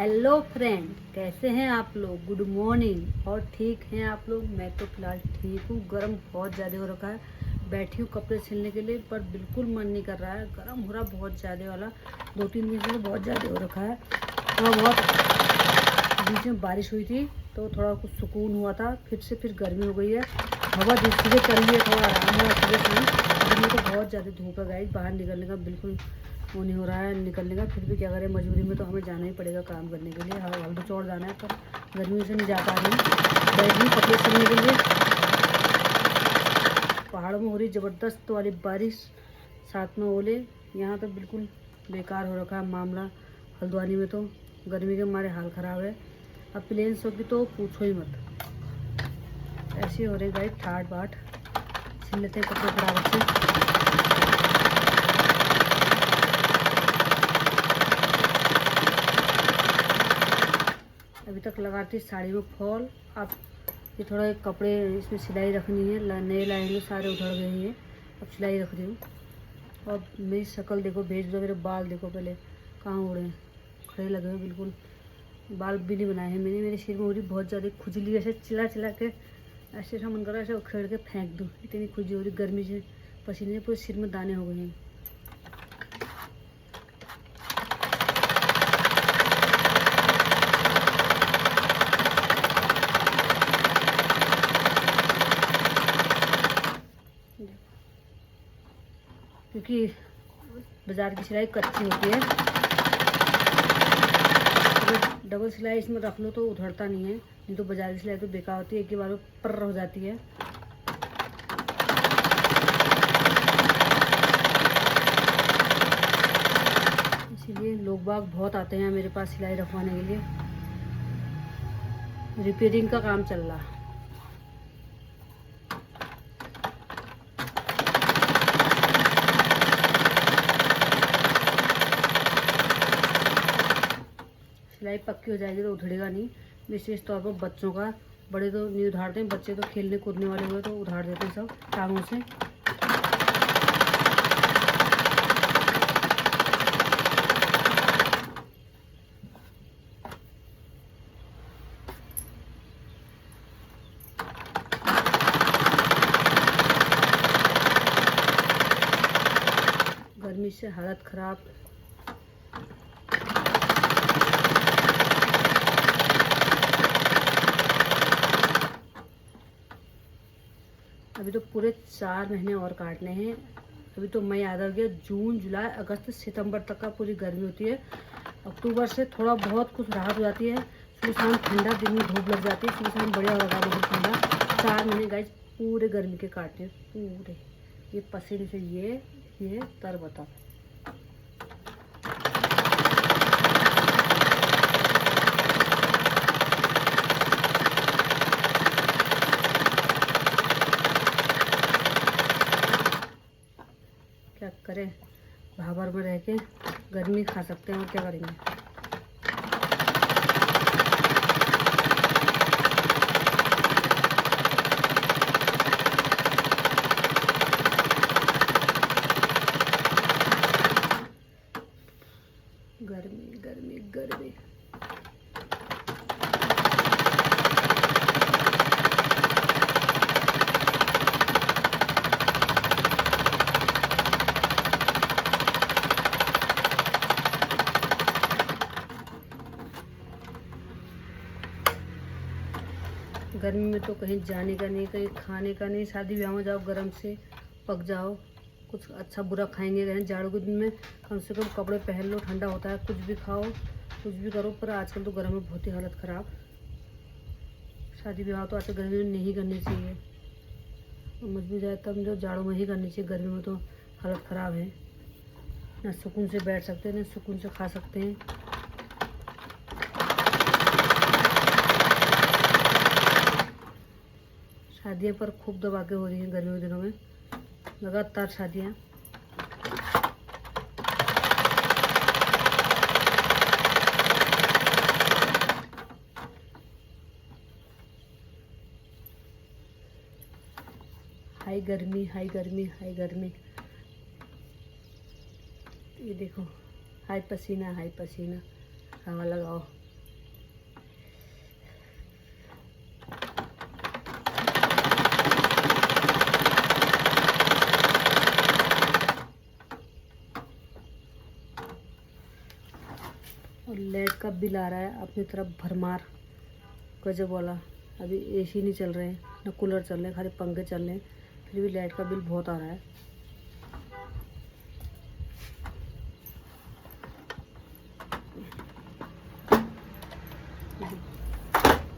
Hello friend, कैसे हैं आप लोग। Good morning. और ठीक हैं आप लोग। मैं तो फिलहाल ठीक हूँ। गर्म बहुत ज़्यादा हो रखा है। बैठी हूँ कपड़े सिलने के लिए, पर बिल्कुल मन नहीं कर रहा है। गर्म हो रहा बहुत ज़्यादा वाला। 2-3 दिन से बहुत ज़्यादा हो रखा है। थोड़ा बहुत बीच में बारिश हुई थी तो थोड़ा कुछ सुकून हुआ था, फिर गर्मी हो गई है। हवा धूप से चल रही है, थोड़ा आराम हुआ सुबह शाम। गर्मी तो बहुत ज़्यादा धूप है गाइस, बाहर निकलने का बिल्कुल वो नहीं हो रहा है निकलने का। फिर भी क्या करें, मजबूरी में तो हमें जाना ही पड़ेगा काम करने के लिए। हल्दी चौड़ जाना है, पर गर्मी से नहीं जा पा रही हूँ। बैठ गई कपड़े सिलने के लिए। पहाड़ों में हो रही ज़बरदस्त वाली बारिश, साथ में ओले। यहाँ तो बिल्कुल बेकार हो रखा है मामला। हल्द्वानी में तो गर्मी के मारे हाल ख़राब है। अब प्लेन्स की तो पूछो ही मत। ऐसे हो रहे गाइस ठाट बाट। सिल लेते हैं कपड़े फटाफट से। अभी तक लगाती साड़ी में फॉल। अब ये थोड़ा कपड़े इसमें सिलाई रखनी है। नए लाएंगे, सारे उधड़ गए हैं। अब सिलाई रख रही हूँ। और मेरी शक्ल देखो, भेज दो। मेरे बाल देखो पहले कहाँ उड़े हैं, खड़े लगे हुए बिल्कुल। बाल भी नहीं बनाए हैं मैंने। मेरे सिर में हो रही बहुत ज़्यादा खुजली, ऐसे चिल्ला चिल्ला के ऐसे ऐसा मन कर रहा है ऐसे उखेड़ के फेंक दूँ। इतनी खुजली हो रही गर्मी से, पसीने से पूरे सिर में दाने हो गए हैं। क्योंकि बाज़ार की सिलाई कच्ची होती है। अगर डबल सिलाई इसमें रख लो तो उधड़ता नहीं है, नहीं तो बाज़ार की सिलाई तो बेकार होती है, एक ही बार में पर्र हो जाती है। इसीलिए लोग बाग बहुत आते हैं मेरे पास सिलाई रखवाने के लिए। रिपेयरिंग का काम चल रहा है। सिलाई पक्की हो जाएगी तो उधड़ेगा नहीं। विशेष तौर पर बच्चों का, बड़े तो नहीं उधारते हैं, बच्चे तो खेलने कूदने वाले हुए तो उधार देते हैं सब टांगों से। गर्मी से हालत ख़राब। अभी तो पूरे 4 महीने और काटने हैं। अभी तो मई आधा गया, जून जुलाई अगस्त सितंबर तक का पूरी गर्मी होती है। अक्टूबर से थोड़ा बहुत कुछ राहत हो जाती है। सुबह शाम ठंडा, दिन में धूप लग जाती है, सुबह शाम बढ़िया होगा बहुत ठंडा। 4 महीने गाइस पूरे गर्मी के काटने पूरे। ये पसीने से ये तर बता। क्या करें, भाबर में रह के गर्मी खा सकते हैं और क्या करेंगे। गर्मी गर्मी गर्मी। गर्मी में तो कहीं जाने का नहीं, कहीं खाने का नहीं। शादी ब्याह में जाओ गरम से पक जाओ, कुछ अच्छा बुरा खाएंगे। कहीं जाड़ों के दिन में कम से कम कपड़े पहन लो, ठंडा होता है। कुछ भी खाओ, कुछ भी करो, पर आजकल तो गर्म में बहुत ही हालत ख़राब। शादी ब्याह तो आजकल गर्मी में नहीं करनी चाहिए, मजबूर जाए तब जो जाड़ों में ही करनी चाहिए। गर्मी में तो हालत ख़राब है, ना सुकून से बैठ सकते हैं, ना सुकून से खा सकते हैं। शादियाँ पर खूब दबा के हो रही हैं गर्मियों के दिनों में, लगातार शादियाँ। हाई गर्मी हाई गर्मी हाई गर्मी। ये देखो, हाई पसीना हवा लगाओ। और लाइट का बिल आ रहा है अपनी तरफ भरमार, गजब वाला। अभी एसी नहीं चल रहे हैं, ना कूलर चल रहे हैं, खाली पंखे चल रहे हैं, फिर भी लाइट का बिल बहुत आ रहा है।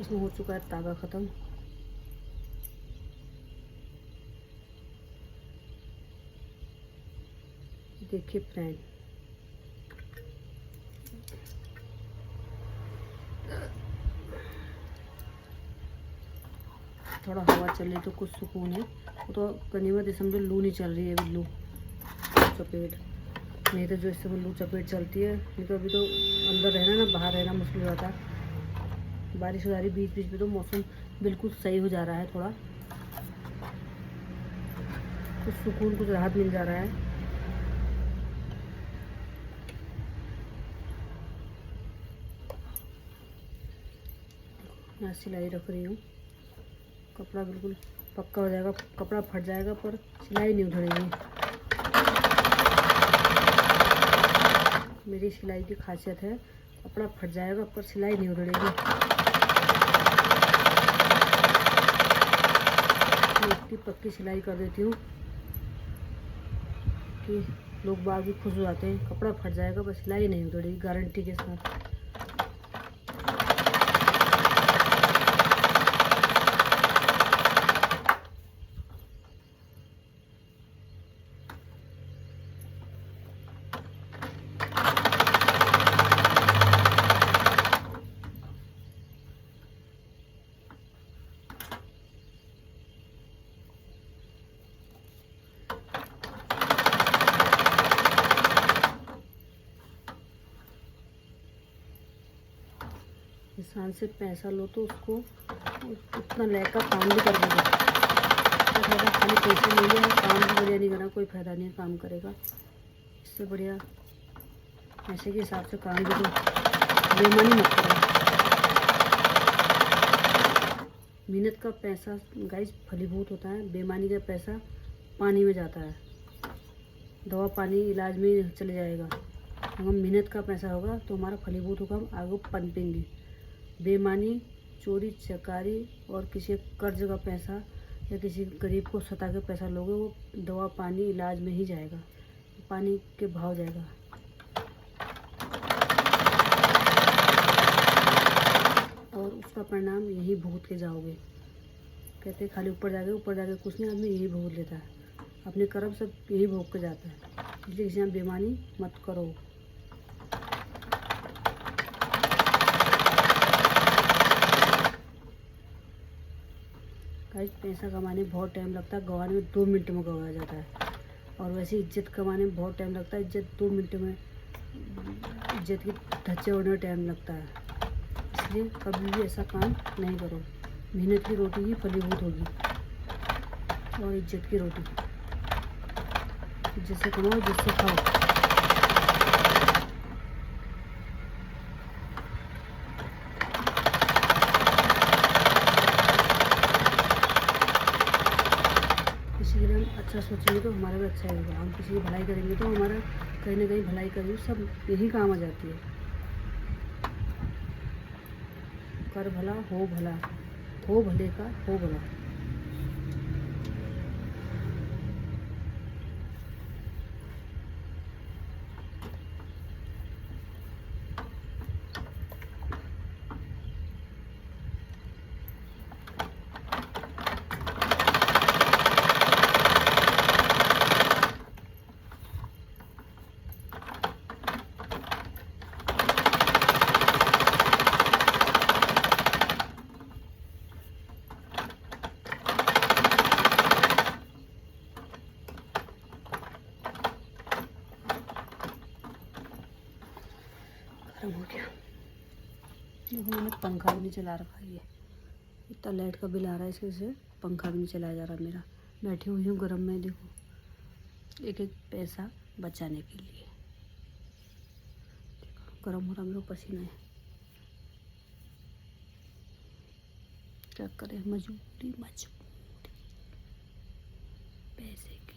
इसमें हो चुका है तागा ख़त्म। देखिए फ्रेंड, थोड़ा हवा चल रही तो कुछ सुकून है। वो तो गनीमत समझो, लू नहीं चल रही है अभी, लू चपेट। नहीं तो जो इस समय लू चपेट चलती है, नहीं तो अभी तो अंदर रहना ना, बाहर रहना मुश्किल हो जाता है। बारिश हो जा रही बीच बीच में, तो मौसम बिल्कुल सही हो जा रहा है, थोड़ा कुछ सुकून, कुछ राहत मिल जा रहा है। यहाँ सिलाई रख रही हूँ, कपड़ा बिल्कुल पक्का हो जाएगा, कपड़ा फट जाएगा पर सिलाई नहीं उधड़ेगी। मेरी सिलाई की खासियत है, कपड़ा फट जाएगा पर सिलाई नहीं उधड़ेगी। इतनी पक्की सिलाई कर देती हूँ कि लोग बाग भी खुश हो जाते हैं। कपड़ा फट जाएगा पर सिलाई नहीं उधड़ेगी, गारंटी के साथ। इंसान से पैसा लो तो उसको उतना लायक का काम भी कर देगा। फायदा खाली पैसे ले लिया, काम भी बढ़िया नहीं करना, कोई फ़ायदा नहीं है काम करेगा। इससे बढ़िया पैसे के हिसाब से काम भी दो, बेईमानी मत करो। मेहनत का पैसा गाइस फलीभूत होता है, बेईमानी का पैसा पानी में जाता है। दवा पानी इलाज में चले जाएगा। अगर मेहनत का पैसा होगा तो हमारा फलीभूत होगा, हम आगे पनपेंगे। बेईमानी, चोरी चकारी और किसी कर्ज का पैसा या किसी गरीब को सता के पैसा लोगे, वो दवा पानी इलाज में ही जाएगा, पानी के भाव जाएगा। और उसका परिणाम यही भुगत के जाओगे। कहते खाली ऊपर जाके कुछ नहीं, आदमी यही भोग लेता है, अपने कर्म सब यही भोग के जाता है। इसलिए किसी बेईमानी मत करो। गाइस पैसा कमाने में बहुत टाइम लगता है, गंवाने में 2 मिनट में गंवाया जाता है। और वैसे इज्जत कमाने में बहुत टाइम लगता है, इज्जत 2 मिनट में, इज्जत की धज्जे उड़ने में टाइम लगता है। इसलिए कभी भी ऐसा काम नहीं करो। मेहनत की रोटी ही फलीभूत होगी, और इज्जत की रोटी। इज्जत से कमाओ, इज्जत से खाओ। किसी के लिए हम अच्छा सोचेंगे तो हमारा भी अच्छा होगा, हम किसी की भलाई करेंगे तो हमारा कहीं ना कहीं भलाई करेंगे, सब यही काम आ जाती है। कर भला, हो भले का हो भला। खत्म हो गया। देखो मैंने पंखा भी नहीं चला रखा है, ये इतना लाइट का बिल आ रहा है, इसकी वजह से पंखा भी नहीं चलाया जा रहा मेरा। बैठी हुई हूँ गर्म में, देखो एक एक पैसा बचाने के लिए। देखो गर्म हो रहा मेरा पसीना है, क्या करें, मजबूरी पैसे की।